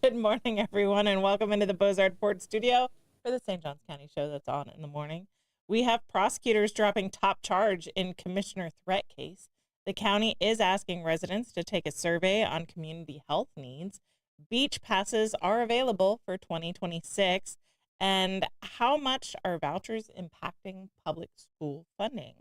Good morning, everyone, and welcome into the Bozard Ford studio for the St. Johns County show that's on in the morning. We have prosecutors dropping top charge in commissioner threat case. The county is asking residents to take a survey on community health needs. Beach passes are available for 2026. And how much are vouchers impacting public school funding?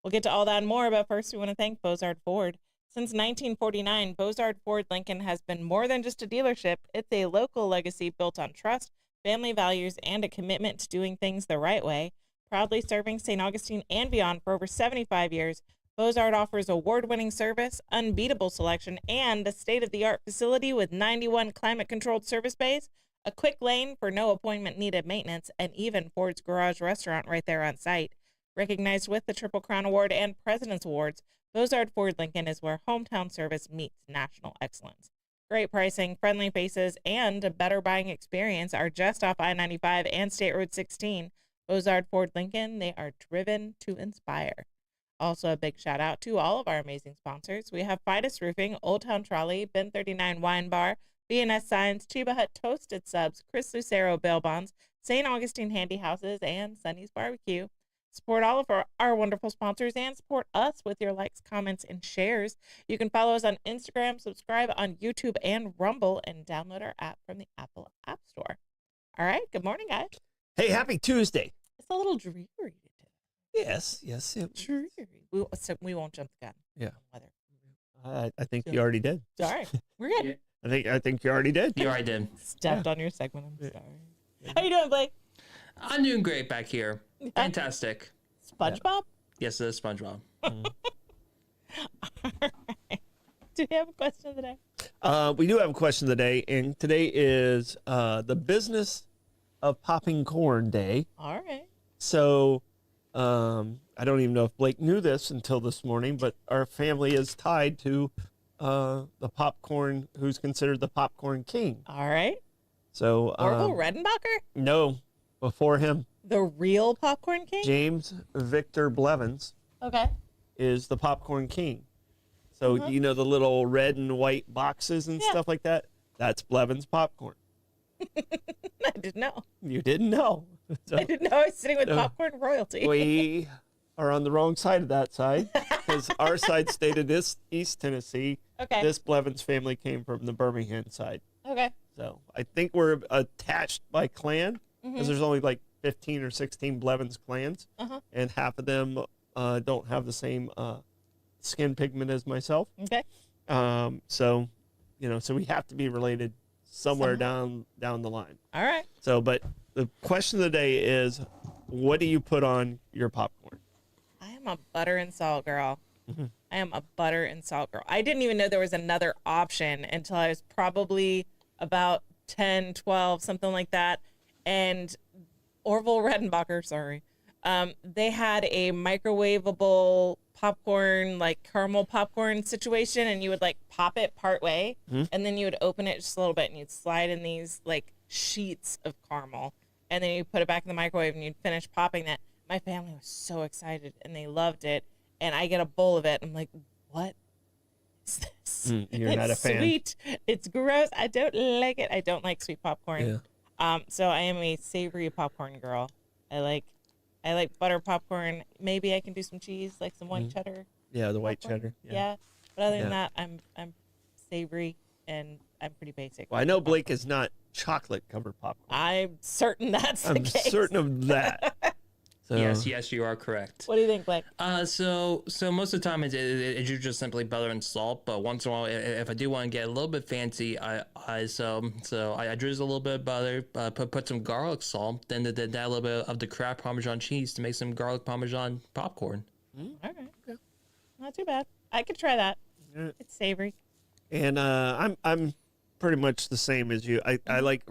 We'll get to all that and more, but first we want to thank Bozard Ford. Since 1949, Bozard Ford Lincoln has been more than just a dealership. It's a local legacy built on trust, family values, and a commitment to doing things the right way. Proudly serving St. Augustine and beyond for over 75 years, Bozard offers award-winning service, unbeatable selection, and a state-of-the-art facility with 91 climate-controlled service bays, a quick lane for no appointment-needed maintenance, and even Ford's Garage restaurant right there on site. Recognized with the Triple Crown Award and President's Awards, Bozard Ford Lincoln is where hometown service meets national excellence. Great pricing, friendly faces, and a better buying experience are just off I-95 and State Road 16. Bozard Ford Lincoln, they are driven to inspire. Also, a big shout out to all of our amazing sponsors. We have Fidus Roofing, Old Town Trolley, Ben 39 Wine Bar, B&S Signs, Chiba Hut Toasted Subs, Chris Lucero Bail Bonds, St. Augustine Handy Houses, and Sunny's Barbecue. Support all of our wonderful sponsors and support us with your likes, comments, and shares. You can follow us on Instagram, subscribe on YouTube and Rumble, and download our app from the Apple App Store. All right, good morning, guys. Hey, happy Tuesday. It's a little dreary today. Yes. Dreary. We won't jump the gun. Yeah. Weather. I think you already did. All right, we're good. I think you already did. You already did. Stepped on your segment. I'm sorry. How you doing, Blake? I'm doing great back here. Fantastic. SpongeBob? Yes, it is SpongeBob. All right. Do you have a question of the day? We do have a question of the day, and today is the business of popping corn day. All right. So I don't even know if Blake knew this until this morning, but our family is tied to the popcorn, who's considered the popcorn king. All right. So Orville Redenbacher? No, before him, The real popcorn king? James Victor Blevins Okay. is the popcorn king. So you know the little red and white boxes and stuff like that? That's Blevins popcorn. I didn't know. You didn't know. So I didn't know I was sitting with popcorn royalty. we are on the wrong side of that side because our side stayed in East Tennessee. Okay. This Blevins family came from the Birmingham side. Okay. So I think we're attached by clan because there's only like 15 or 16 Blevins clans, and half of them don't have the same skin pigment as myself. Okay. So, so we have to be related somewhere down the line. All right. So, but the question of the day is, what do you put on your popcorn? I am a butter and salt girl. I am a butter and salt girl. I didn't even know there was another option until I was probably about 10, 12, something like that. And Orville Redenbacher, sorry, they had a microwavable popcorn, like caramel popcorn situation, and you would like pop it part way, and then you would open it just a little bit, and you'd slide in these like sheets of caramel, and then you put it back in the microwave, and you'd finish popping that. My family was so excited, and they loved it, and I get a bowl of it. I'm like, what is this? You're not a fan. Sweet. It's gross. I don't like it. I don't like sweet popcorn. Yeah. So I am a savory popcorn girl. I like butter popcorn. Maybe I can do some cheese, like some white cheddar. Yeah, the white popcorn. cheddar. Yeah. But other than that, I'm savory and I'm pretty basic. Well, I know Blake is not chocolate covered popcorn. I'm certain that's the case. I'm certain of that. So, Yes, you are correct. What do you think, Blake? So most of the time it's just simply butter and salt. But once in a while, if I do want to get a little bit fancy, I drizzle a little bit of butter, put some garlic salt, then add a little bit of the Kraft Parmesan cheese to make some garlic Parmesan popcorn. All right. Okay. Not too bad. I could try that. It's savory. And I'm pretty much the same as you. I like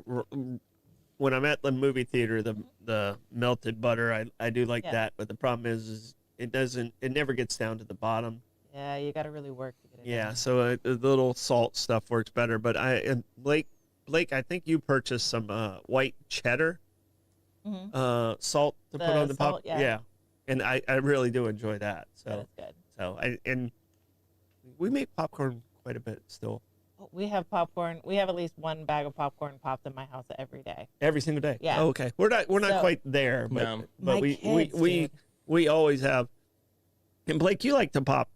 when I'm at the movie theater, the melted butter. I do like that, but the problem is it never gets down to the bottom. Yeah, you got to really work to get it. Yeah, so the little salt stuff works better. But Blake, I think you purchased some white cheddar salt to put on the pop. Yeah, and I really do enjoy that. So that is good. So we make popcorn quite a bit still. We have popcorn. We have at least one bag of popcorn popped in my house every day. Every single day. Yeah. Oh, okay. We're not So- quite there, but No. My we kids, dude. we always have. And Blake, you like to pop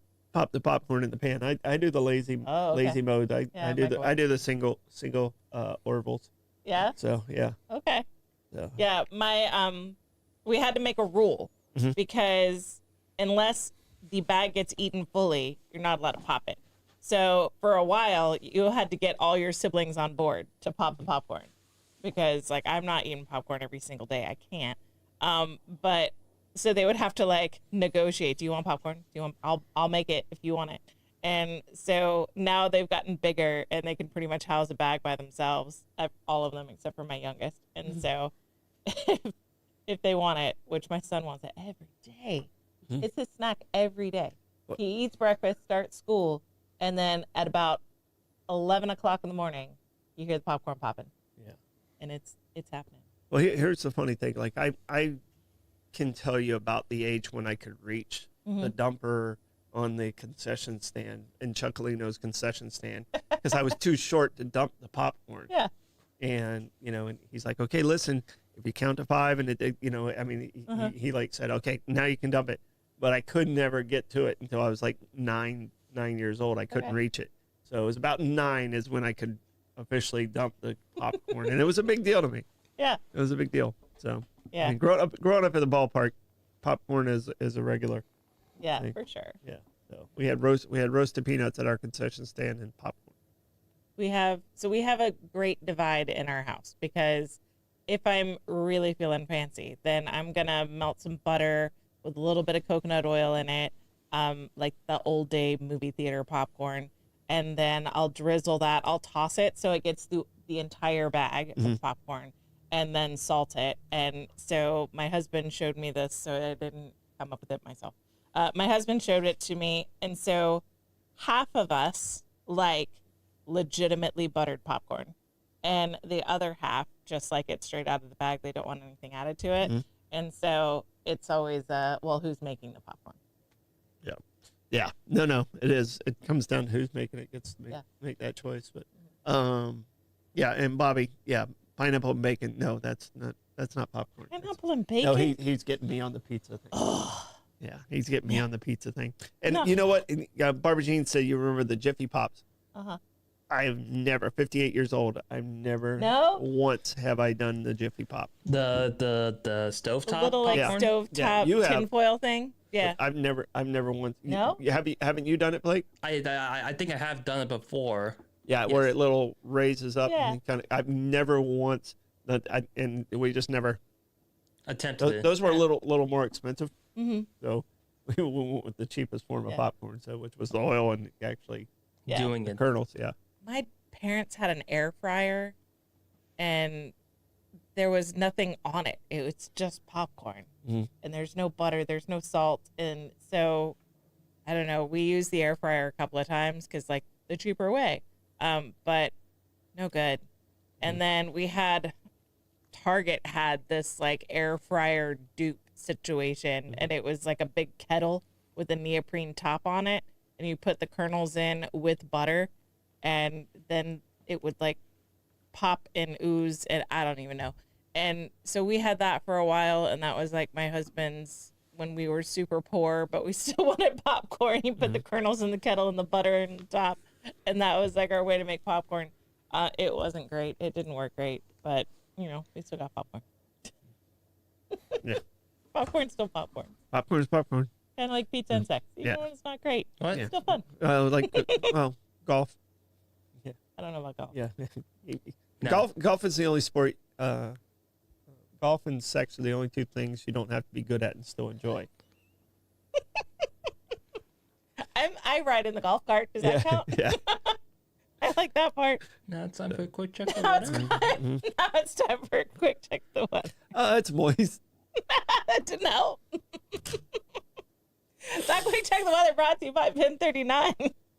the popcorn in the pan. I do the lazy Oh, okay. lazy mode. I do the single Orville's. Yeah. So yeah. Okay. So. Yeah. My we had to make a rule Mhm. because unless the bag gets eaten fully, you're not allowed to pop it. So for a while, you had to get all your siblings on board to pop the popcorn because like I'm not eating popcorn every single day. I can't. But so they would have to like negotiate. Do you want popcorn? Do you want? I'll make it if you want it. And so now they've gotten bigger and they can pretty much house a bag by themselves. All of them except for my youngest. And so if they want it, which my son wants it every day, it's his snack every day. What? He eats breakfast, starts school, and then at about 11 o'clock in the morning, you hear the popcorn popping. Yeah. And it's happening. Well, here's the funny thing. Like I can tell you about the age when I could reach the dumper on the concession stand in Chuckalino's concession stand because I was too short to dump the popcorn. Yeah. And and he's like, okay, listen, if you count to 5, and he like said, okay, now you can dump it, but I could never get to it until I was like 9 years old. I couldn't reach it, so it was about 9 is when I could officially dump the popcorn, and it was a big deal to me. Yeah. It was a big deal. So Yeah. I mean, growing up at the ballpark, popcorn is a regular. Yeah, thing. for sure. Yeah. So we had roasted peanuts at our concession stand and popcorn. We have a great divide in our house because if I'm really feeling fancy, then I'm gonna melt some butter with a little bit of coconut oil in it, like the old day movie theater popcorn, and then I'll drizzle that. I'll toss it so it gets through the entire bag of popcorn, and then salt it. And so my husband showed me this, so I didn't come up with it myself. My husband showed it to me, and so half of us like legitimately buttered popcorn, and the other half just like it straight out of the bag. They don't want anything added to it. And so it's always who's making the popcorn? Yeah. No, it is. It comes down to who's making it gets to make that choice. But yeah, and Bobby, pineapple and bacon. No, that's not popcorn. Pineapple and bacon? No, he's getting me on the pizza thing. Yeah, he's getting me on the pizza thing. And you know what? Barbara Jean said you remember the Jiffy Pops. I've never, 58 years old, I've never once have I done the Jiffy Pop. The stovetop? The little like stovetop tinfoil thing? Yeah. I've never once. No? Haven't you done it, Blake? I think I have done it before. Yeah, Yes. where it little raises up. Yeah. And kind of. I've never once, and we just never Attempted it. Those were a little more expensive. Mm-hmm. So we went with the cheapest form of popcorn, which was the oil and actually doing the it. kernels. Yeah. My parents had an air fryer, and there was nothing on it. It was just popcorn, and there's no butter, there's no salt, and so I don't know. We used the air fryer a couple of times because like the cheaper way, but no good. And then we had Target had this like air fryer dupe situation, and it was like a big kettle with a neoprene top on it, and you put the kernels in with butter, and then it would like pop and ooze, and I don't even know. And so we had that for a while, and that was like my husband's when we were super poor, but we still wanted popcorn. He put the kernels in the kettle and the butter in the top, and that was like our way to make popcorn. It wasn't great. It didn't work great, but you know, we still got popcorn. Yeah. Popcorn's still popcorn. Popcorn is popcorn. Kind of like pizza and sex. Even when it's not great, What? it's still fun. Golf. I don't know about golf. Yeah. No. Golf is the only sport. Golf and sex are the only two things you don't have to be good at and still enjoy. I ride in the golf cart. Does that count? Yeah. I like that part. Now it's time for a quick check. Now it's time for a quick check the weather. It's moist. That didn't help. That quick check the weather brought to you by Pin 39.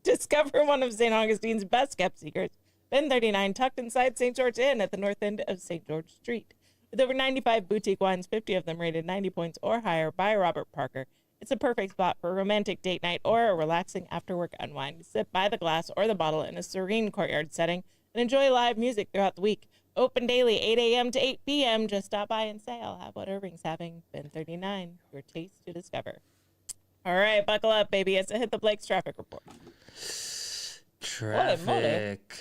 Discover one of St. Augustine's best kept secrets. Pin 39 tucked inside St. George Inn at the north end of St. George Street. With over 95 boutique wines, 50 of them rated 90 points or higher by Robert Parker, It's a perfect spot for a romantic date night or a relaxing after-work unwind. Sit by the glass or the bottle in a serene courtyard setting and enjoy live music throughout the week. Open daily, 8 a.m. to 8 p.m. Just stop by and say, I'll have what Irving's having. Ben 39, your taste to discover. All right, buckle up, baby. It's a Hit the Blake's traffic report. Traffic.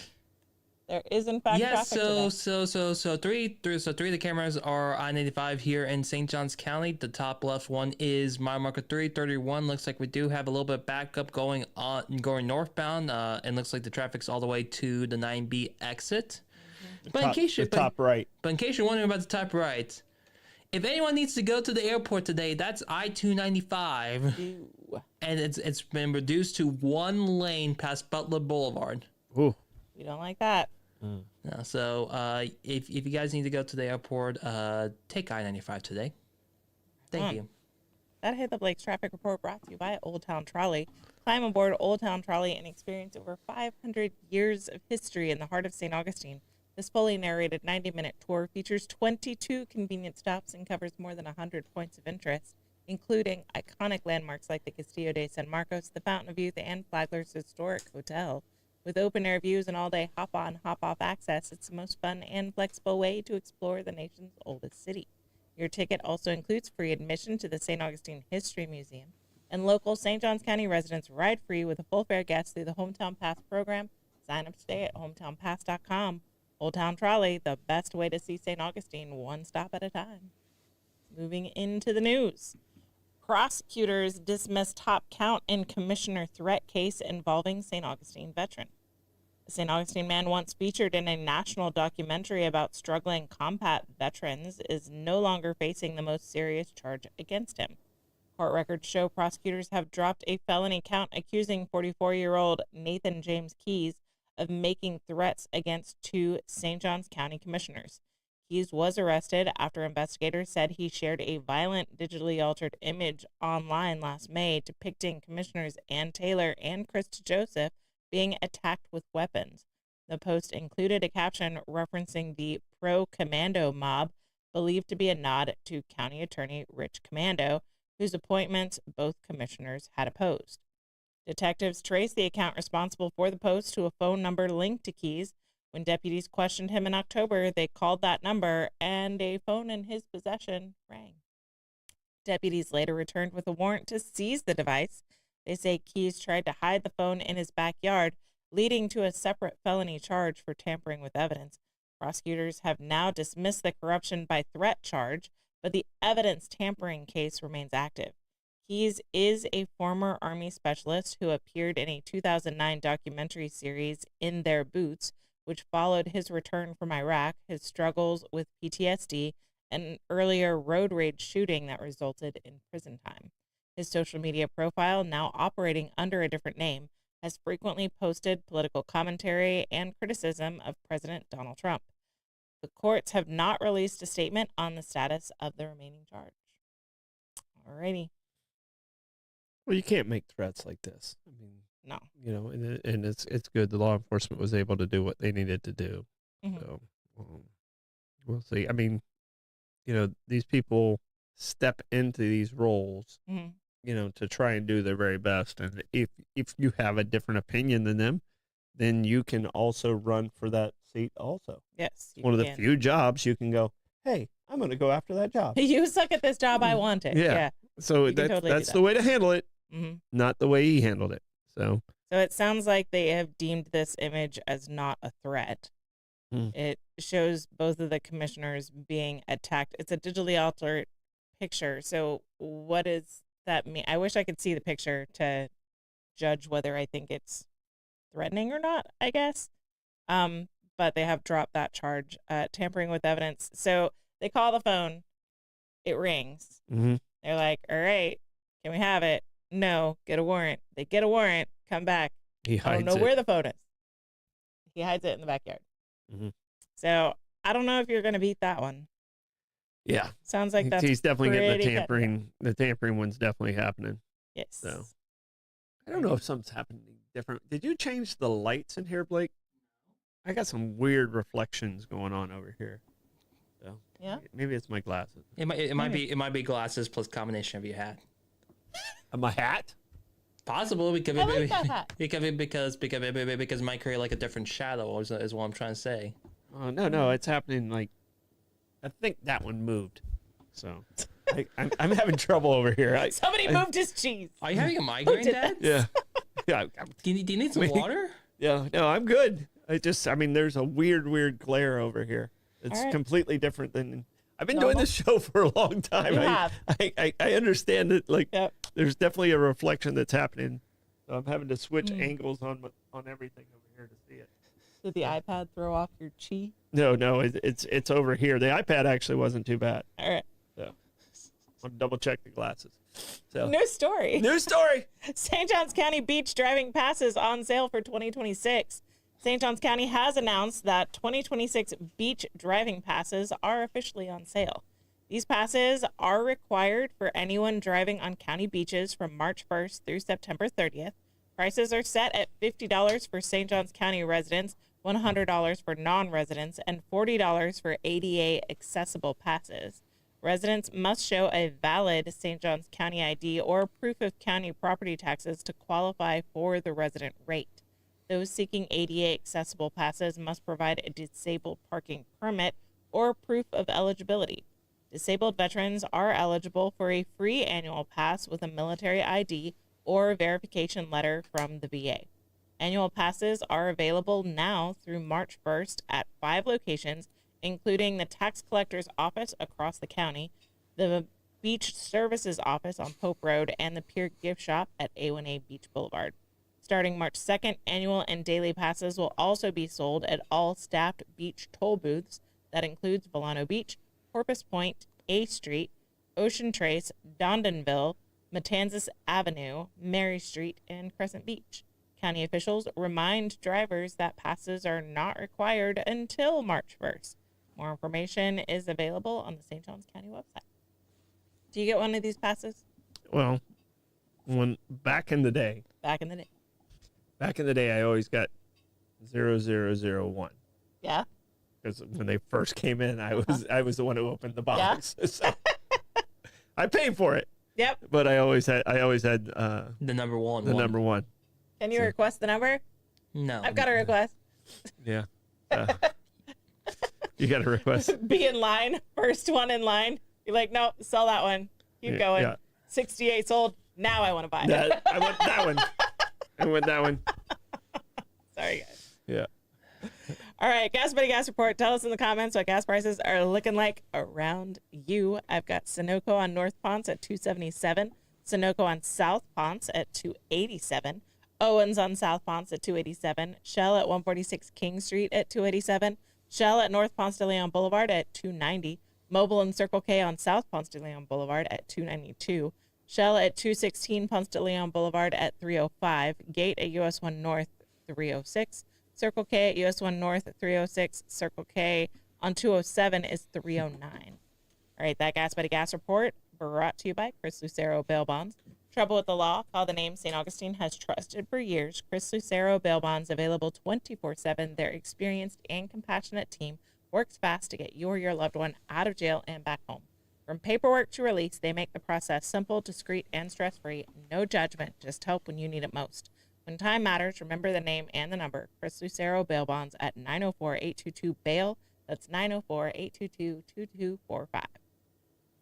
There is, in fact, traffic today. So three of the cameras are I-95 here in St. Johns County. The top left one is mile marker 331. Looks like we do have a little bit of backup going northbound. And looks like the traffic's all the way to the 9B exit. But in case you're wondering about the top right, if anyone needs to go to the airport today, that's I-295. Ew. And it's been reduced to one lane past Butler Boulevard. Ooh. You don't like that. So if you guys need to go to the airport, take I-95 today. Thank you. That Hit the Blake's traffic report brought to you by Old Town Trolley. Climb aboard Old Town Trolley and experience over 500 years of history in the heart of St. Augustine. This fully narrated 90-minute tour features 22 convenient stops and covers more than 100 points of interest, including iconic landmarks like the Castillo de San Marcos, the Fountain of Youth, and Flagler's historic hotel. With open-air views and all-day hop-on, hop-off access, it's the most fun and flexible way to explore the nation's oldest city. Your ticket also includes free admission to the St. Augustine History Museum, and local St. Johns County residents ride free with a full fare guest through the Hometown Pass program. Sign up today at hometownpass.com. Old Town Trolley, the best way to see St. Augustine, one stop at a time. Moving into the news. Prosecutors dismiss top count in commissioner threat case involving St. Augustine veteran. A St. Augustine man once featured in a national documentary about struggling combat veterans is no longer facing the most serious charge against him. Court records show prosecutors have dropped a felony count accusing 44-year-old Nathan James Keys of making threats against two St. Johns County commissioners. Keys was arrested after investigators said he shared a violent, digitally altered image online last May depicting Commissioners Ann Taylor and Krista Joseph being attacked with weapons. The post included a caption referencing the pro-commando mob, believed to be a nod to County Attorney Rich Commando, whose appointments both commissioners had opposed. Detectives traced the account responsible for the post to a phone number linked to Keys. When deputies questioned him in October, they called that number, and a phone in his possession rang. Deputies later returned with a warrant to seize the device. They say Keys tried to hide the phone in his backyard, leading to a separate felony charge for tampering with evidence. Prosecutors have now dismissed the corruption by threat charge, but the evidence tampering case remains active. Keys is a former Army specialist who appeared in a 2009 documentary series, In Their Boots, which followed his return from Iraq, his struggles with PTSD, and an earlier road rage shooting that resulted in prison time. His social media profile, now operating under a different name, has frequently posted political commentary and criticism of President Donald Trump. The courts have not released a statement on the status of the remaining charge. Alrighty. Well, you can't make threats like this. I mean, no, and it's good the law enforcement was able to do what they needed to do. Mm-hmm. So we'll see. I mean, these people step into these roles, mm-hmm. To try and do their very best. And if you have a different opinion than them, then you can also run for that seat also. Yes. One of the few jobs you can go, hey, I'm going to go after that job. You suck at this job. I want it. Yeah. So that's the way to handle it, not the way he handled it. So it sounds like they have deemed this image as not a threat. It shows both of the commissioners being attacked. It's a digitally altered picture. So what does that mean? I wish I could see the picture to judge whether I think it's threatening or not, I guess. But they have dropped that charge, tampering with evidence. So they call the phone. It rings. Mm-hmm. They're like, all right, can we have it? No, get a warrant. They get a warrant, come back. He hides I don't know where the phone is. He hides it in the backyard. Mm-hmm. So I don't know if you're going to beat that one. Yeah. Sounds like that's he's definitely getting the tampering. Cutting. The tampering one's definitely happening. Yes. So I don't know if something's happening different. Did you change the lights in here, Blake? I got some weird reflections going on over here. So yeah, maybe it's my glasses. It might be glasses plus combination of your hat. My hat? Possible because I like that hat. because it might create like a different shadow is what I'm trying to say. Oh no, it's happening. Like, I think that one moved. So I'm having trouble over here. Somebody moved his cheese. Are you having a migraine, Dad? Yeah. Yeah. Do you need some water? Yeah. No, I'm good. I mean, there's a weird glare over here. It's right. completely different than. I've been doing this show for a long time. You have. I understand it. Like, Yep. there's definitely a reflection that's happening. So I'm having to switch angles on everything over here to see it. Did the iPad throw off your chi? No, it's over here. The iPad actually wasn't too bad. All right. So I'll double check the glasses. So New story. New story. St. Johns County beach driving passes on sale for 2026. St. Johns County has announced that 2026 beach driving passes are officially on sale. These passes are required for anyone driving on county beaches from March 1st through September 30th. Prices are set at $50 for St. Johns County residents, $100 for non-residents, and $40 for ADA accessible passes. Residents must show a valid St. Johns County ID or proof of county property taxes to qualify for the resident rate. Those seeking ADA accessible passes must provide a disabled parking permit or proof of eligibility. Disabled veterans are eligible for a free annual pass with a military ID or verification letter from the VA. Annual passes are available now through March 1st at 5 locations, including the tax collector's office across the county, the beach services office on Pope Road, and the Pier Gift Shop at A1A Beach Boulevard. Starting March 2nd, annual and daily passes will also be sold at all staffed beach toll booths. That includes Volano Beach, Porpoise Point, A Street, Ocean Trace, Dondonville, Matanzas Avenue, Mary Street, and Crescent Beach. County officials remind drivers that passes are not required until March 1st. More information is available on the St. Johns County website. Do you get one of these passes? Well, back in the day, I always got 0001. Yeah. Because when they first came in, I was the one who opened the box. Yeah. So I paid for it. Yep. But I always had the number one. Number one. Can you request the number? No. I've got a request. Yeah. You got a request. Be in line. First one in line. You're like, no, sell that one. Keep going. Yeah. 68 sold. Now I want to buy it. I want that one. I want that one. Sorry, guys. Yeah. All right, Gas Buddy Gas Report. Tell us in the comments what gas prices are looking like around you. I've got Sunoco on North Ponce at $2.77. Sunoco on South Ponce at $2.87. Owens on South Ponce at $2.87. Shell at 146 King Street at $2.87. Shell at North Ponce de Leon Boulevard at $2.90. Mobile and Circle K on South Ponce de Leon Boulevard at $2.92. Shell at 216 Ponce de Leon Boulevard at $3.05. Gate at US 1 North $3.06. Circle K at US 1 North at $3.06. Circle K on 207 is $3.09. All right, that Gas Buddy Gas Report brought to you by Chris Lucero Bail Bonds. Trouble with the law? Call the name St. Augustine has trusted for years. Chris Lucero Bail Bonds, available 24/7. Their experienced and compassionate team works fast to get you or your loved one out of jail and back home. From paperwork to release, they make the process simple, discreet, and stress-free. No judgment, just help when you need it most. When time matters, remember the name and the number. Chris Lucero Bail Bonds at 904-822-BAIL. That's 904-822-2245.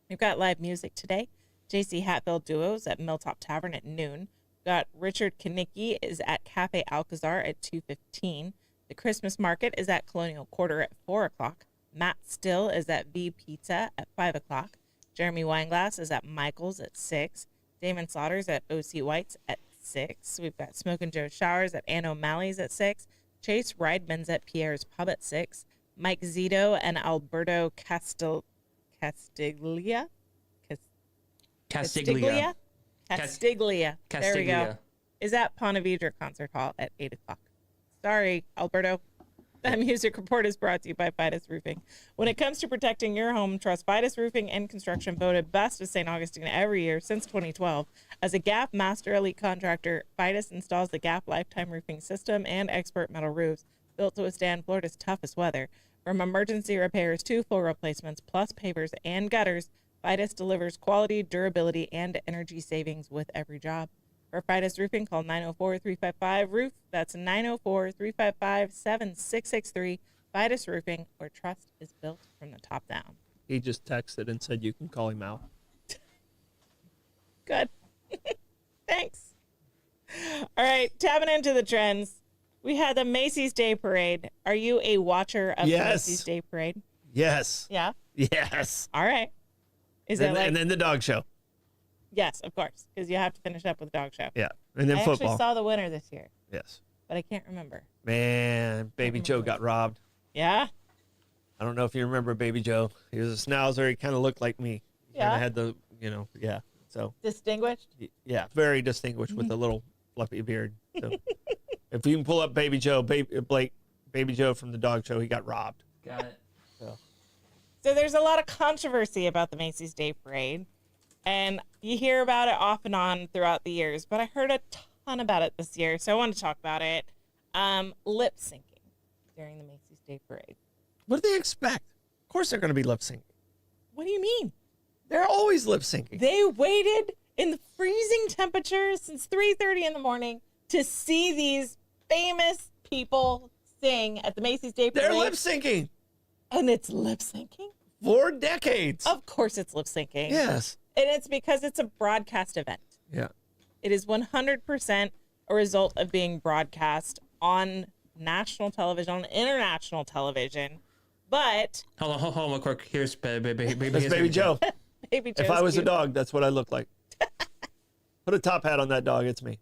We've got live music today. JC Hatfield Duos at Milltop Tavern at noon. Got Richard Kanicki is at Cafe Alcazar at 2:15. The Christmas Market is at Colonial Quarter at 4 o'clock. Matt Still is at V Pizza at 5 o'clock. Jeremy Weinglass is at Michael's at 6. Damon Slaughters at OC White's at 6. We've got Smoke and Joe Showers at Ann O'Malley's at 6. Chase Riedman's at Pierre's Pub at 6. Mike Zito and Alberto Castiglia. There we go. Is at Ponte Vedra Concert Hall at 8 o'clock. Sorry, Alberto. That music report is brought to you by Fidus Roofing. When it comes to protecting your home, trust Fidus Roofing and Construction, voted best of St. Augustine every year since 2012. As a GAP Master Elite Contractor, Fidus installs the GAP Lifetime Roofing System and expert metal roofs built to withstand Florida's toughest weather. From emergency repairs to full replacements, plus pavers and gutters, Fidus delivers quality, durability, and energy savings with every job. For Fidus Roofing, call 904-355-ROOF. That's 904-355-7663. Fidus Roofing, where trust is built from the top down. He just texted and said you can call him out. Good. Thanks. All right, tapping into the trends. We had the Macy's Day Parade. Are you a watcher of the Macy's Day Parade? Yes. Yeah? Yes. All right. And then the dog show. Yes, of course, because you have to finish up with the dog show. Yeah. And then I football. actually saw the winner this year. Yes. But I can't remember. Man, Baby Joe got robbed. Yeah? I don't know if you remember Baby Joe. He was a schnauzer. He kind of looked like me. He kind Yeah. of had the, yeah. So, Distinguished? yeah, very distinguished with a little fluffy beard. So, if you can pull up Baby Joe, Baby Joe from the dog show, he got robbed. Got it. So there's a lot of controversy about the Macy's Day Parade, and you hear about it off and on throughout the years, but I heard a ton about it this year, so I want to talk about it. Lip syncing during the Macy's Day Parade. What do they expect? Of course they're going to be lip syncing. What do you mean? They're always lip syncing. They waited in the freezing temperatures since 3:30 in the morning to see these famous people sing at the Macy's Day Parade. They're lip syncing. And it's lip syncing? 4 decades. Of course it's lip syncing. Yes. And it's because it's a broadcast event. Yeah. It is 100% a result of being broadcast on national television, on international television. But Hold on, quick. Here's baby. That's Baby Joe. Baby Joe's If I was cute. a dog, that's what I look like. Put a top hat on that dog. It's me.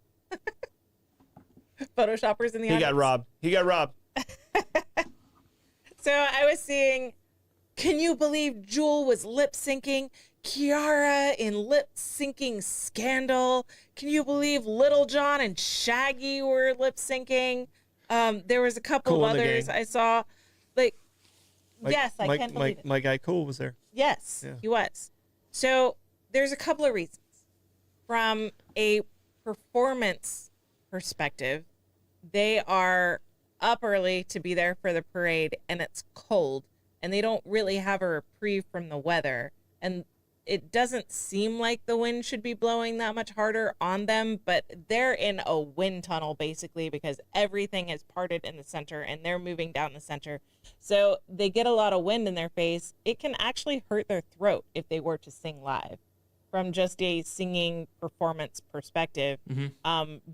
Photoshoppers in the audience. He got robbed. So I was seeing, can you believe Jewel was lip syncing? Kiara in lip syncing scandal. Can you believe Little John and Shaggy were lip syncing? There was a couple Cool of in the others Gang. I saw. Yes, I can't believe it. My guy Cool was there. Yes, Yeah. he was. So there's a couple of reasons. From a performance perspective, they are up early to be there for the parade, and it's cold, and they don't really have a reprieve from the weather. And it doesn't seem like the wind should be blowing that much harder on them, but they're in a wind tunnel basically because everything is parted in the center and they're moving down the center. So they get a lot of wind in their face. It can actually hurt their throat if they were to sing live from just a singing performance perspective,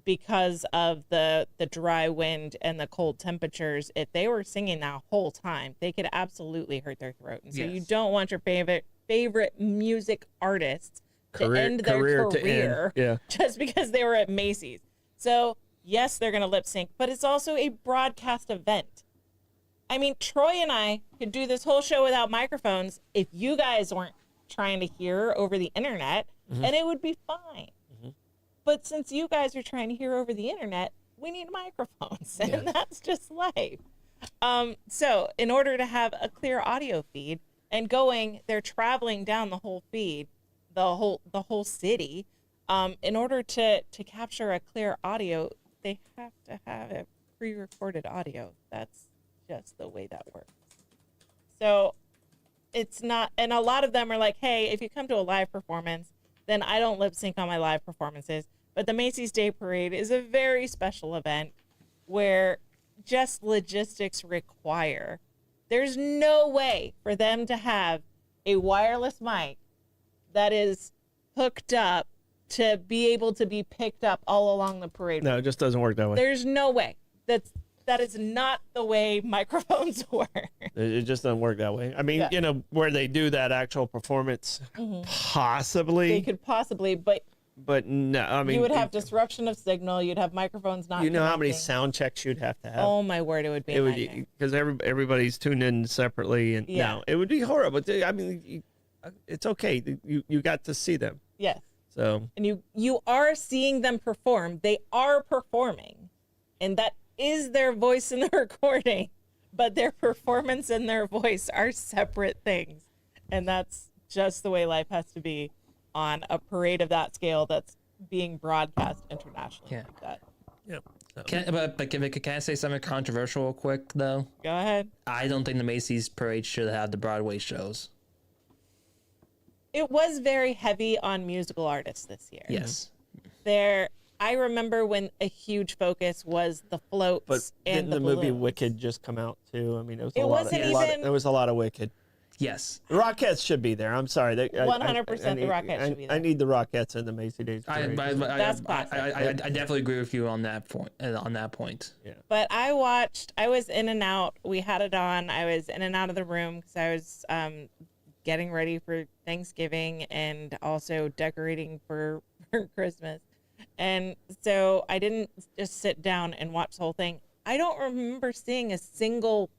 because of the dry wind and the cold temperatures. If they were singing that whole time, they could absolutely hurt their throat. And so you don't want your favorite music artists to end their career Yeah. just because they were at Macy's. So yes, they're going to lip sync, but it's also a broadcast event. I mean, Troy and I could do this whole show without microphones if you guys weren't trying to hear over the internet, and it would be fine. But since you guys are trying to hear over the internet, we need microphones, and that's just life. So in order to have a clear audio feed and going, they're traveling down the whole feed, the whole city. In order to capture a clear audio, they have to have a pre-recorded audio. That's just the way that works. So it's not, and a lot of them are like, hey, if you come to a live performance, then I don't lip sync on my live performances. But the Macy's Day Parade is a very special event where just logistics require, there's no way for them to have a wireless mic that is hooked up to be able to be picked up all along the parade. No, it just doesn't work that way. There's no way. That is not the way microphones work. It just doesn't work that way. I mean, where they do that actual performance, possibly. They could possibly, but no, I mean, you would have disruption of signal. You'd have microphones not. You know how many connecting. sound checks you'd have to have. Oh my word, it would be. It would, because everybody's tuned in separately, and no, it would be horrible. I mean, it's okay. You got to see them. Yes. So. And you are seeing them perform. They are performing, and that is their voice in the recording, but their performance and their voice are separate things, and that's just the way life has to be on a parade of that scale that's being broadcast internationally like that. Yeah. So. Can I say something controversial real quick, though? Go ahead. I don't think the Macy's parade should have the Broadway shows. it was very heavy on musical artists this year. Yes. I remember when a huge focus was the floats But and didn't the movie balloons. Wicked just come out too? I mean, it was It wasn't even- there was a lot of Wicked. Yes. The Rockettes should be there. I'm sorry. 100% the Rockettes should be there. I need the Rockettes in the Macy Days I Parade. That's classic. I definitely agree with you on that point. Yeah. But I was in and out. We had it on. I was in and out of the room because I was getting ready for Thanksgiving and also decorating for Christmas. And so I didn't just sit down and watch the whole thing. I don't remember seeing a single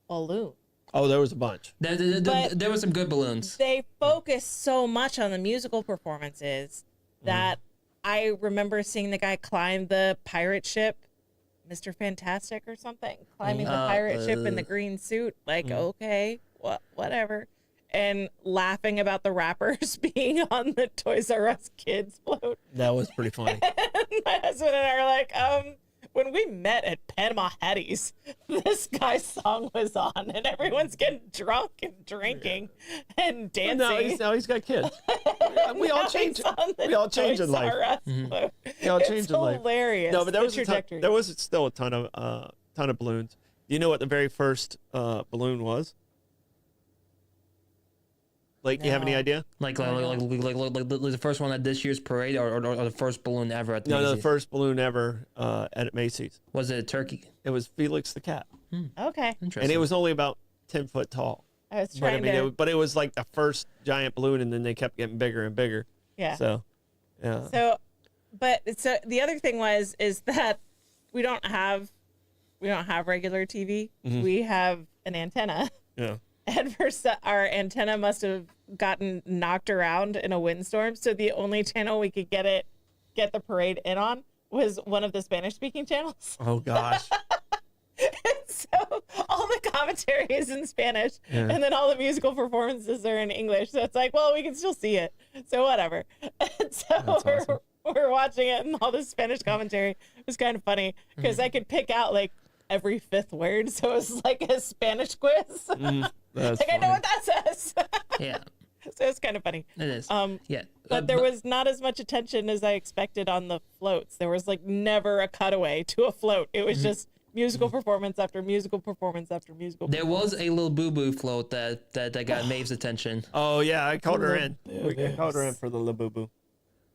balloon. Oh, there was a bunch. There were some good balloons. They focus so much on the musical performances that I remember seeing the guy climb the pirate ship, Mr. Fantastic or something, climbing the pirate ship in the green suit. Like, okay, whatever. And laughing about the rappers being on the Toys R Us kids float. That was pretty funny. And my husband and I are like, when we met at Panama Hattie's, this guy's song was on, and everyone's getting drunk and drinking and dancing. Now he's got kids. We all change. We all change in life. We all change in life. Hilarious. No, but there was trajectory. there was still a ton of balloons. Do you know what the very first balloon was? Like, do you have any idea? Like the first one at this year's parade, or the first balloon ever at the No, Macy's? the first balloon ever at Macy's. Was it a turkey? It was Felix the cat, Okay. Interesting. and it was only about 10 foot tall. I was But I trying mean, to. but it was like the first giant balloon, and then they kept getting bigger and bigger. Yeah. So, yeah. So the other thing is that we don't have regular TV. We have an antenna. Yeah. And our antenna must have gotten knocked around in a windstorm. So the only channel we could get the parade in on was one of the Spanish speaking channels. Oh gosh. So all the commentary is in Spanish, and then all the musical performances are in English. So it's like, well, we can still see it. So whatever. And so we're watching it, and all the Spanish commentary was kind of funny because I could pick out like every fifth word. So it was like a Spanish quiz. That's Like, I know what that says. Yeah, So it's kind of funny. it is. Yeah, But there was not as much attention as I expected on the floats. There was like never a cutaway to a float. It was just musical performance after musical performance after musical There performance. was a little boo-boo float that got Maeve's attention. Oh yeah, I called her in. I called her in for the Labubu.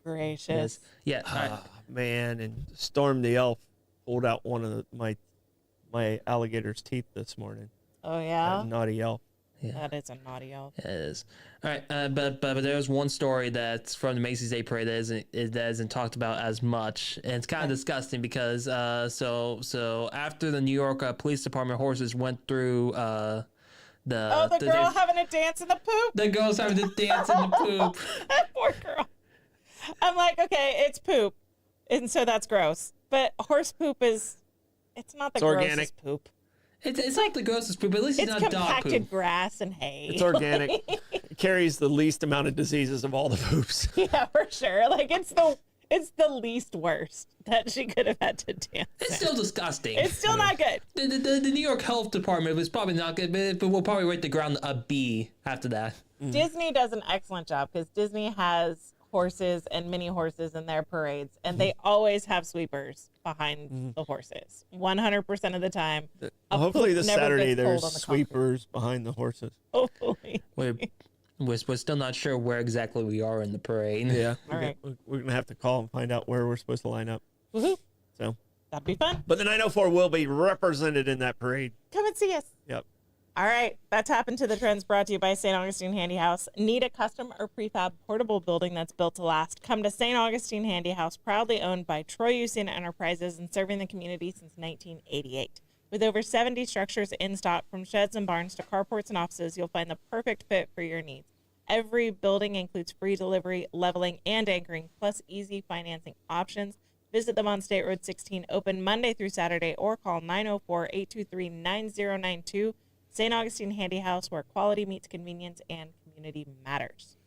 Gracious. Yeah. Man, and Storm the elf pulled out one of my alligator's teeth this morning. Oh, yeah? That naughty elf. That is a naughty elf. It is. All right, but there's one story that's from the Macy's Day Parade that isn't talked about as much, and it's kind of disgusting because so after the New York Police Department horses went through the girl having a dance in the poop? the girls having to dance in the poop. That poor girl. I'm like, okay, it's poop. And so that's gross. But horse poop it's not the organic. grossest poop. It's like the grossest poop, but at least it's, It's not dog compacted poop. grass and hay. It's organic. It carries the least amount of diseases of all the poops. Yeah, for sure. Like it's the least worst that she could have had to dance. It's in. still disgusting. It's still not good. The New York Health Department was probably not good, but we'll probably rate the ground a B after that. Disney does an excellent job because Disney has horses and mini horses in their parades, and they always have sweepers behind the horses 100% of the time. Hopefully poop this never Saturday gets cold there's on the sweepers behind the horses. Hopefully. We're still not sure where exactly we are in the parade. Yeah. All right. We're gonna have to call and find out where we're supposed to line up. Woohoo. So, That'd be fun. but the 904 will be represented in that parade. Come and see us. Yep. All right, that's happened to the trends brought to you by St. Augustine Handy House. Need a custom or prefab portable building that's built to last? Come to St. Augustine Handy House, proudly owned by Troy Usian Enterprises and serving the community since 1988. With over 70 structures in stock, from sheds and barns to carports and offices, you'll find the perfect fit for your needs. Every building includes free delivery, leveling, and anchoring, plus easy financing options. Visit them on State Road 16, open Monday through Saturday, or call 904-823-9092. St. Augustine Handy House, where quality meets convenience and community matters.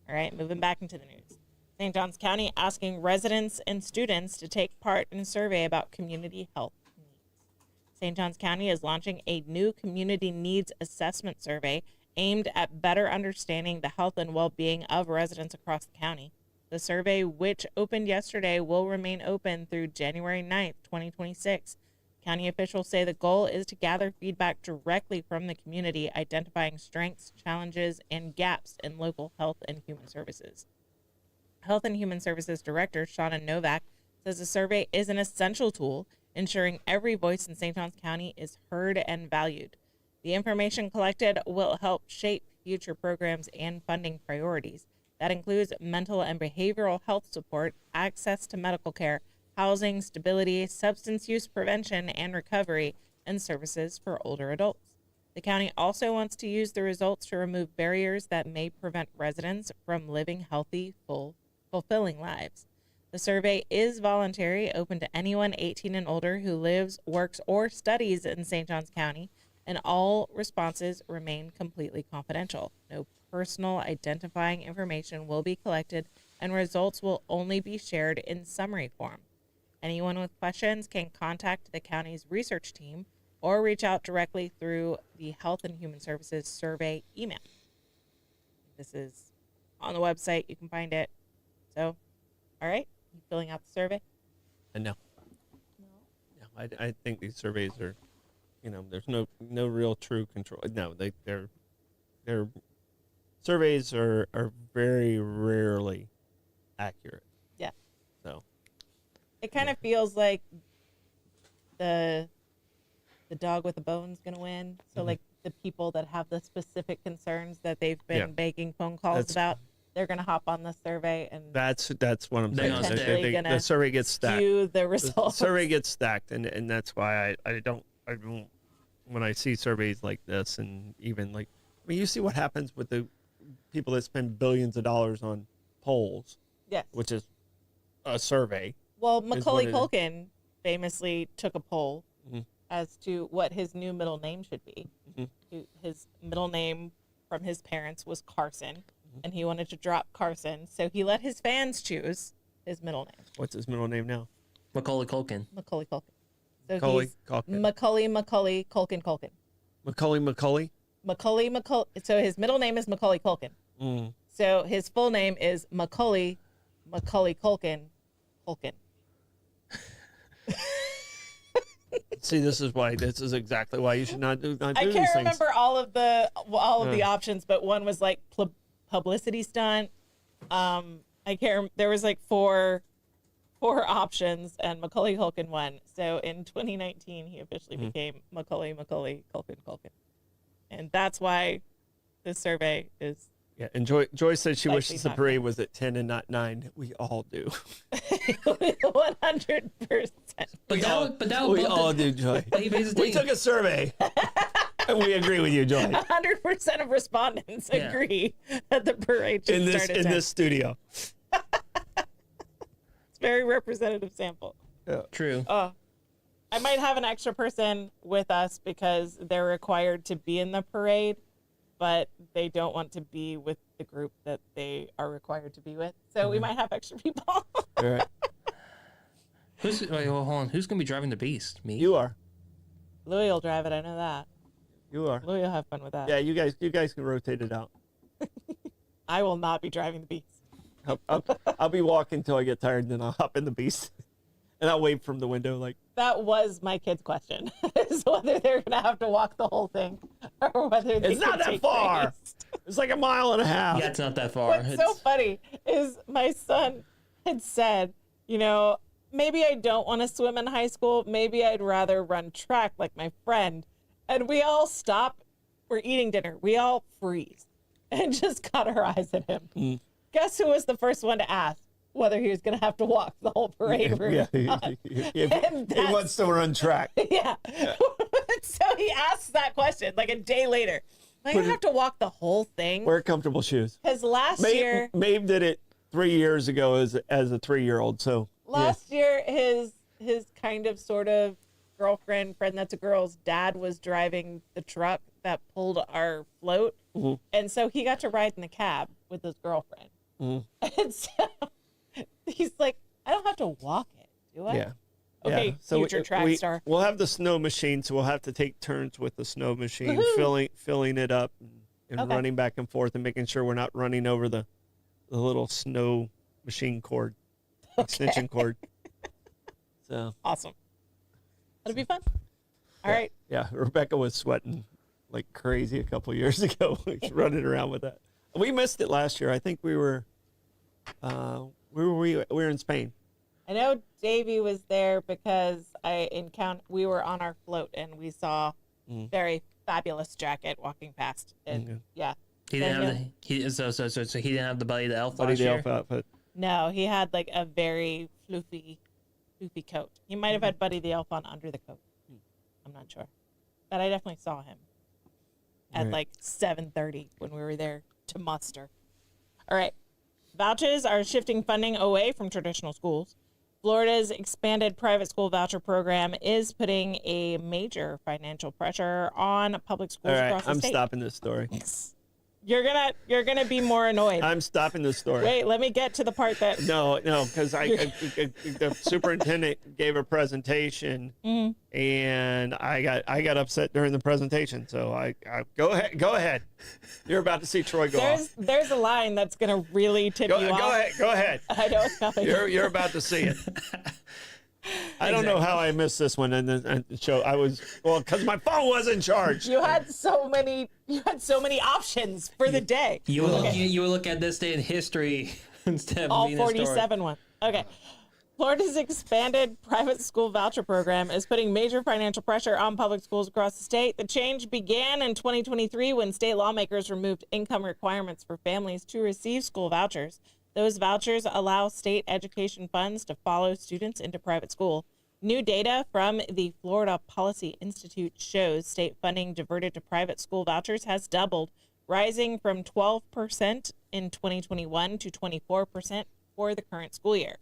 All right, moving back into the news. St. Johns County asking residents and students to take part in a survey about community health needs. St. Johns County is launching a new community needs assessment survey aimed at better understanding the health and well-being of residents across the county. The survey, which opened yesterday, will remain open through January 9th, 2026. County officials say the goal is to gather feedback directly from the community, identifying strengths, challenges, and gaps in local health and human services. Health and Human Services Director Shauna Novak says the survey is an essential tool, ensuring every voice in St. Johns County is heard and valued. The information collected will help shape future programs and funding priorities. That includes mental and behavioral health support, access to medical care, housing, stability, substance use prevention and recovery, and services for older adults. The county also wants to use the results to remove barriers that may prevent residents from living healthy, fulfilling lives. The survey is voluntary, open to anyone 18 and older who lives, works, or studies in St. Johns County, and all responses remain completely confidential. No personal identifying information will be collected, and results will only be shared in summary form. Anyone with questions can contact the county's research team or reach out directly through the Health and Human Services survey email. This is on the website. You can find it. So, all right, you filling out the survey? No. No, I think these surveys are, there's no real true control. No, their surveys are very rarely accurate. Yeah. So it kind of feels like the dog with the bone's gonna win. So like the people that have the specific concerns that they've been making phone calls about, they're gonna hop on the survey, and that's what I'm saying. potentially The survey gets stacked. the results. The survey gets stacked, and that's why I don't when I see surveys like this, and even you see what happens with the people that spend billions of dollars on polls. Yes. Which is a survey. Well, Macaulay Culkin famously took a poll as to what his new middle name should be. His middle name from his parents was Carson, and he wanted to drop Carson, so he let his fans choose his middle name. What's his middle name now? Macaulay Culkin. Macaulay Culkin. So Macaulay he's Culkin. Macaulay Culkin. Macaulay. So his middle name is Macaulay Culkin. So his full name is Macaulay Culkin. See, this is exactly why you should not do I these can't things. remember all of the options, but one was like publicity stunt. I can't. There was like four options, and Macaulay Culkin won. So in 2019, he officially became Macaulay Culkin, and that's why this survey is. Yeah, and Joy said she wishes the parade was at 10 and not 9. We all do. 100%. We all do, Joy. We took a survey, and we agree with you, Joy. 100% of respondents agree that the parade should start at 10. In this studio. It's a very representative sample. Yeah. True. I might have an extra person with us because they're required to be in the parade, but they don't want to be with the group that they are required to be with. So we might have extra people. All right. Hold on. Who's going to be driving the Beast? Me? You are. Louis will drive it. I know that. You are. Louis will have fun with that. Yeah, you guys can rotate it out. I will not be driving the Beast. I'll be walking until I get tired, and then I'll hop in the Beast. And I'll wave from the window like. That was my kid's question, is whether they're going to have to walk the whole thing or whether they It's not that take far. things. It's like a mile and a half. Yeah, it's not that far. What's so funny is my son had said, maybe I don't want to swim in high school. Maybe I'd rather run track like my friend. And we all stop. We're eating dinner. We all freeze and just got our eyes at him. Guess who was the first one to ask whether he was going to have to walk the whole parade route? He wants to run track. Yeah. So he asks that question like a day later. Am I going to have to walk the whole thing? Wear comfortable shoes. Because last year... Maeve did it 3 years ago as a 3-year-old, so... Last year, his kind of sort of friend that's a girl's dad was driving the truck that pulled our float. And so he got to ride in the cab with his girlfriend. And so he's like, I don't have to walk it, do I? Yeah. Okay, yeah. So future track star. We'll have the snow machine, so we'll have to take turns with the snow machine, filling it up. and Okay. running back and forth and making sure we're not running over the little snow machine cord, extension cord. So Awesome. That'll be fun. All right. Yeah, Rebecca was sweating like crazy a couple years ago, running around with that. We missed it last year. I think we were in Spain. I know Davey was there because we were on our float and we saw very fabulous jacket walking past. And yeah. He didn't have so he didn't have the Buddy the Elf Buddy last the year? Elf outfit. No, he had like a very floofy coat. He might have had Buddy the Elf on under the coat. I'm not sure. But I definitely saw him at like 7:30 when we were there to muster. All right. Vouchers are shifting funding away from traditional schools. Florida's expanded private school voucher program is putting a major financial pressure on public schools All right, across the I'm state. stopping this story. You're gonna be more annoyed. I'm stopping this story. Wait, let me get to the part that No, because the superintendent gave a presentation, and I got upset during the presentation. So I go ahead. You're about to see Troy go off. there's a line that's gonna really tip you off. Go ahead. I know it's coming. You're about to see it. I don't know how I missed this one in the show. Because my phone wasn't charged. You had so many options for the day. You were looking at this day in history instead of All being historic. 47 ones. Okay. Florida's expanded private school voucher program is putting major financial pressure on public schools across the state. The change began in 2023 when state lawmakers removed income requirements for families to receive school vouchers. Those vouchers allow state education funds to follow students into private school. New data from the Florida Policy Institute shows state funding diverted to private school vouchers has doubled, rising from 12% in 2021 to 24% for the current school year.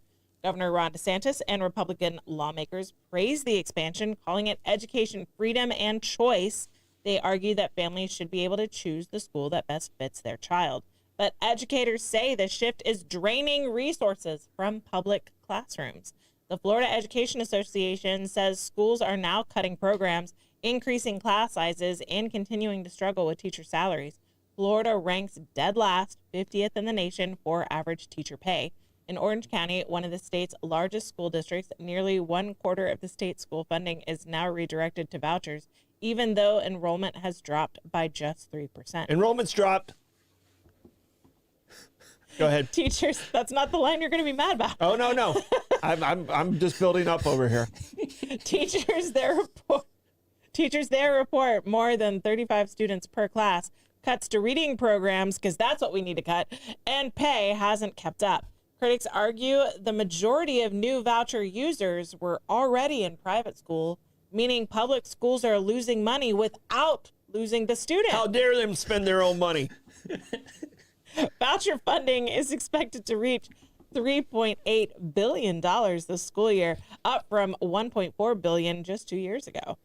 Governor Ron DeSantis and Republican lawmakers praised the expansion, calling it education freedom and choice. They argue that families should be able to choose the school that best fits their child. But educators say the shift is draining resources from public classrooms. The Florida Education Association says schools are now cutting programs, increasing class sizes, and continuing to struggle with teacher salaries. Florida ranks dead last, 50th in the nation for average teacher pay. In Orange County, one of the state's largest school districts, nearly 1/4 of the state's school funding is now redirected to vouchers, even though enrollment has dropped by just 3%. Enrollment's dropped. Go ahead. Teachers, that's not the line you're going to be mad about. Oh no. I'm just building up over here. Teachers there report more than 35 students per class, cuts to reading programs, because that's what we need to cut, and pay hasn't kept up. Critics argue the majority of new voucher users were already in private school, meaning public schools are losing money without losing the student. How dare them spend their own money? Voucher funding is expected to reach $3.8 billion this school year, up from $1.4 billion just 2 years ago.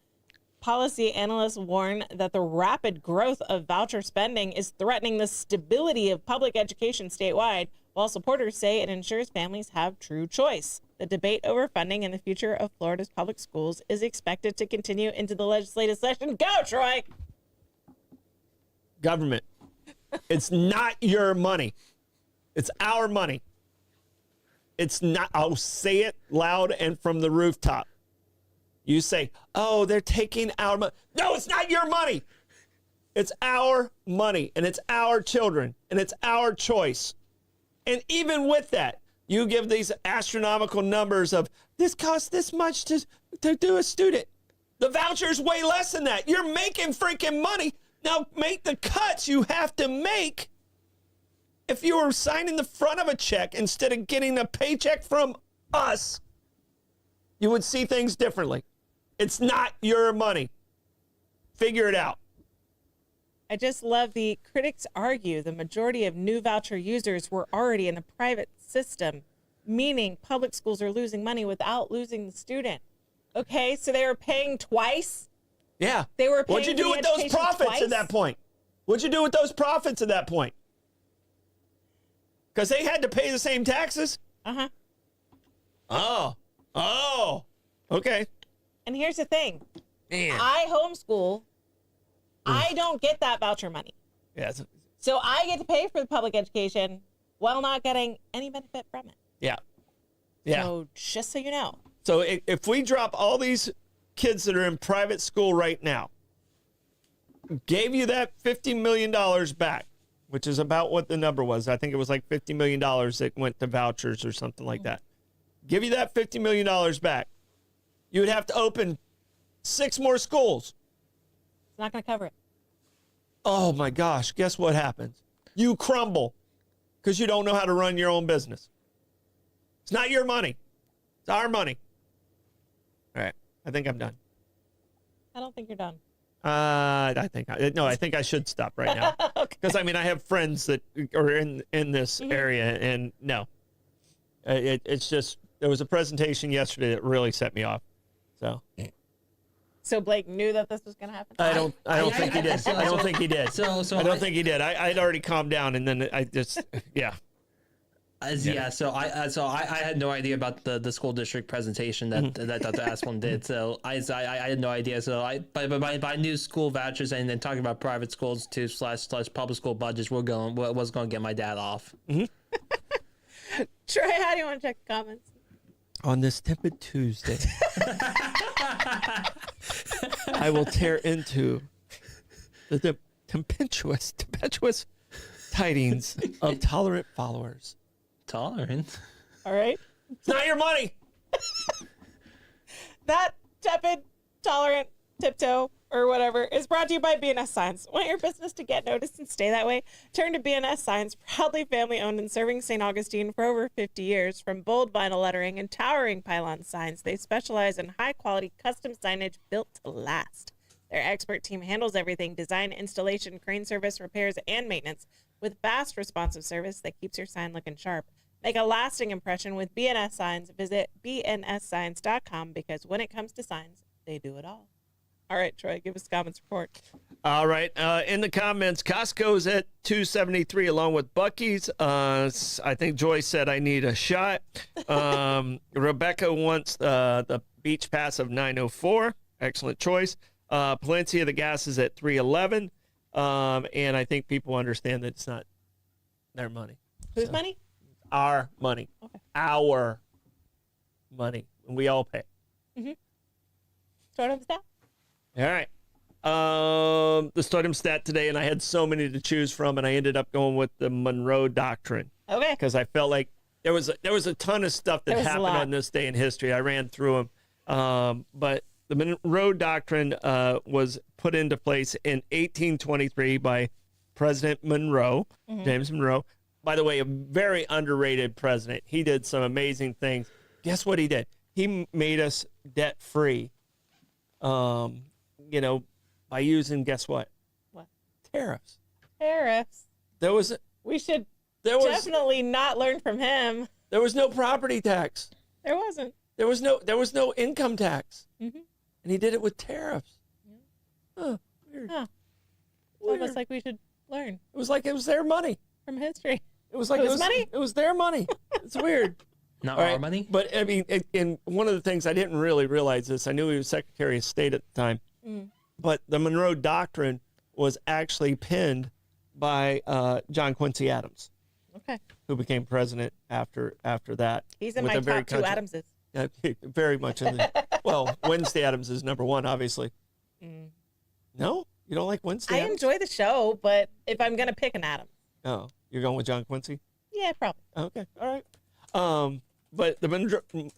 Policy analysts warn that the rapid growth of voucher spending is threatening the stability of public education statewide, while supporters say it ensures families have true choice. The debate over funding and the future of Florida's public schools is expected to continue into the legislative session. Go, Troy! Government. It's not your money. It's our money. It's not. I'll say it loud and from the rooftop. You say, oh, they're taking our money. No, it's not your money. It's our money, and it's our children, and it's our choice. And even with that, you give these astronomical numbers of this costs this much to do a student. The voucher's way less than that. You're making freaking money. Now make the cuts you have to make. If you were signing the front of a check instead of getting a paycheck from us, you would see things differently. It's not your money. Figure it out. I just love the critics argue the majority of new voucher users were already in the private system, meaning public schools are losing money without losing the student. Okay, so they were paying twice. Yeah. They were paying What'd you do for with the those education profits twice? at that point? What'd you do with those profits at that point? Because they had to pay the same taxes? Uh-huh. Oh. Okay. And here's the thing. Man. I homeschool. I don't get that voucher money. Yeah. So I get to pay for the public education while not getting any benefit from it. Yeah. Yeah. So just so you know. So if we drop all these kids that are in private school right now, gave you that $50 million back, which is about what the number was. I think it was like $50 million that went to vouchers or something like that. Give you that $50 million back, you would have to open 6 more schools. It's not going to cover it. Oh my gosh, guess what happens? You crumble because you don't know how to run your own business. It's not your money. It's our money. All right, I think I'm done. I don't think you're done. I think I should stop right now. Because I mean, I have friends that are in this area, and no, it's just there was a presentation yesterday that really set me off. So Blake knew that this was going to happen. I don't think he did. I don't think he did. I don't think he did. I'd already calmed down, and then I just So I had no idea about the school district presentation that the last one did. So I had no idea. So but I knew school vouchers and then talking about private schools too slash public school budgets was going to get my dad off. Troy, how do you want to check the comments? On this tepid Tuesday, I will tear into the tempestuous tidings of tolerant followers. Tolerant? All right. It's not your money. That tepid, tolerant, tiptoe, or whatever is brought to you by BNS Signs. Want your business to get noticed and stay that way? Turn to BNS Signs, proudly family-owned and serving St. Augustine for over 50 years. From bold vinyl lettering and towering pylon signs, they specialize in high-quality custom signage built to last. Their expert team handles everything: design, installation, crane service, repairs, and maintenance with fast, responsive service that keeps your sign looking sharp. Make a lasting impression with BNS Signs. Visit bnssigns.com because when it comes to signs, they do it all. All right, Troy, give us comments report. All right. In the comments, Costco's at $2.73 along with Buc-ee's. I think Joy said I need a shot. Rebecca wants the beach pass of $9.04. Excellent choice. Palencia, the gas is at $3.11. And I think people understand that it's not their money. Whose money? Our money. Okay. Our money. And we all pay. Mm-hmm. Start of the stat. All right. The stardom stat today, and I had so many to choose from, and I ended up going with the Monroe Doctrine. Okay. Because I felt like there was a ton of stuff that happened on this day in history. I ran through them. But the Monroe Doctrine was put into place in 1823 by President Monroe, James Monroe. By the way, a very underrated president. He did some amazing things. Guess what he did? He made us debt-free. By using, guess what? What? Tariffs. We should definitely not learn from him. There was no property tax. There wasn't. There was no income tax. Mm-hmm. And he did it with tariffs. Yeah. Oh, weird. Huh. It's Weird. almost like we should learn It was like it was their money. from history. It was like money? It was their money. It's weird. Not All our right, money? But I mean, and one of the things I didn't really realize this. I knew he was Secretary of State at the time. But the Monroe Doctrine was actually penned by John Quincy Adams, Okay. who became president after that. He's in with my a very top two Adamses. Very much in the well, Wednesday Adams is number one, obviously. No? You don't like Wednesday I Adams? enjoy the show, but if I'm going to pick an Adam. Oh, you're going with John Quincy? Yeah, probably. Okay, all right. But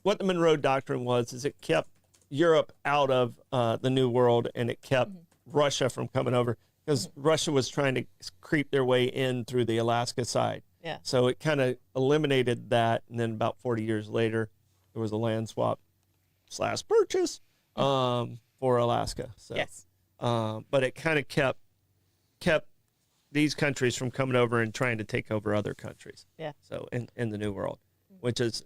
what the Monroe Doctrine was is it kept Europe out of the New World, and it kept Russia from coming over because Russia was trying to creep their way in through the Alaska side. Yeah. So it kind of eliminated that, and then about 40 years later, there was a land swap / purchase for Alaska. So, Yes. but it kind of kept these countries from coming over and trying to take over other countries. Yeah. So in the New World, which is,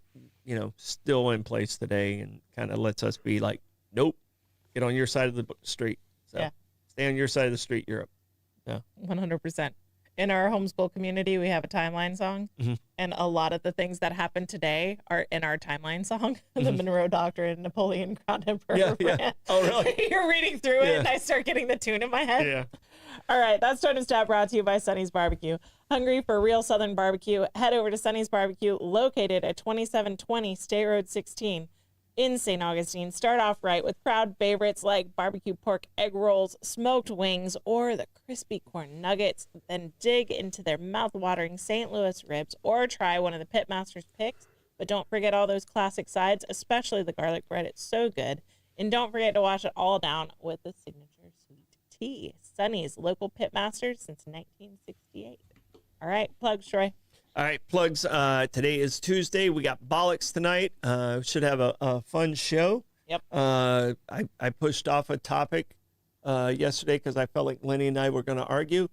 still in place today and kind of lets us be like, nope, get on your side of the street. So Yeah. stay on your side of the street, Europe. Yeah. 100%. In our homeschool community, we have a timeline song, and a lot of the things that happen today are in our timeline song. The Monroe Doctrine, Napoleon Crowned Emperor. Yeah. Oh, really? You're reading through it, and I start getting the tune in my head. Yeah. All right, that Stone and Stab brought to you by Sonny's Barbecue. Hungry for real Southern barbecue? Head over to Sonny's Barbecue, located at 2720 State Road 16 in St. Augustine. Start off right with crowd favorites like barbecue pork egg rolls, smoked wings, or the crispy corn nuggets. Then dig into their mouth-watering St. Louis ribs or try one of the Pitmaster's picks. But don't forget all those classic sides, especially the garlic bread. It's so good. And don't forget to wash it all down with the signature sweet tea. Sonny's, local pitmaster since 1968. All right, plugs, Troy. All right, plugs. Today is Tuesday. We got Bollocks tonight. Should have a fun show. Yep. I pushed off a topic yesterday because I felt like Lenny and I were going to argue.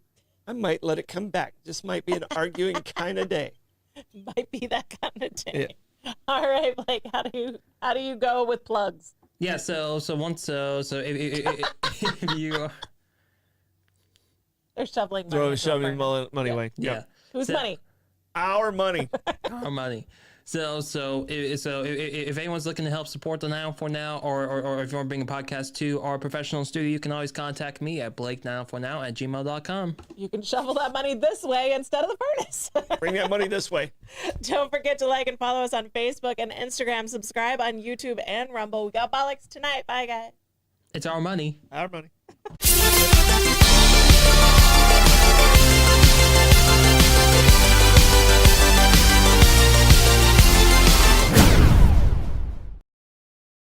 I might let it come back. Just might be an arguing kind of day. Might be that kind of day. Yeah. All right, Blake. How do you go with plugs? Yeah. So if you they're shoveling money. Shoving money away. Yeah. Yep. Whose money? Our money. Our money. So if anyone's looking to help support the Now for Now, or if you want to bring a podcast to our professional studio, you can always contact me at blake904now@gmail.com. You can shovel that money this way instead of the furnace. Bring that money this way. Don't forget to like and follow us on Facebook and Instagram. Subscribe on YouTube and Rumble. We got Bollocks tonight. Bye, guys. It's our money. Our money.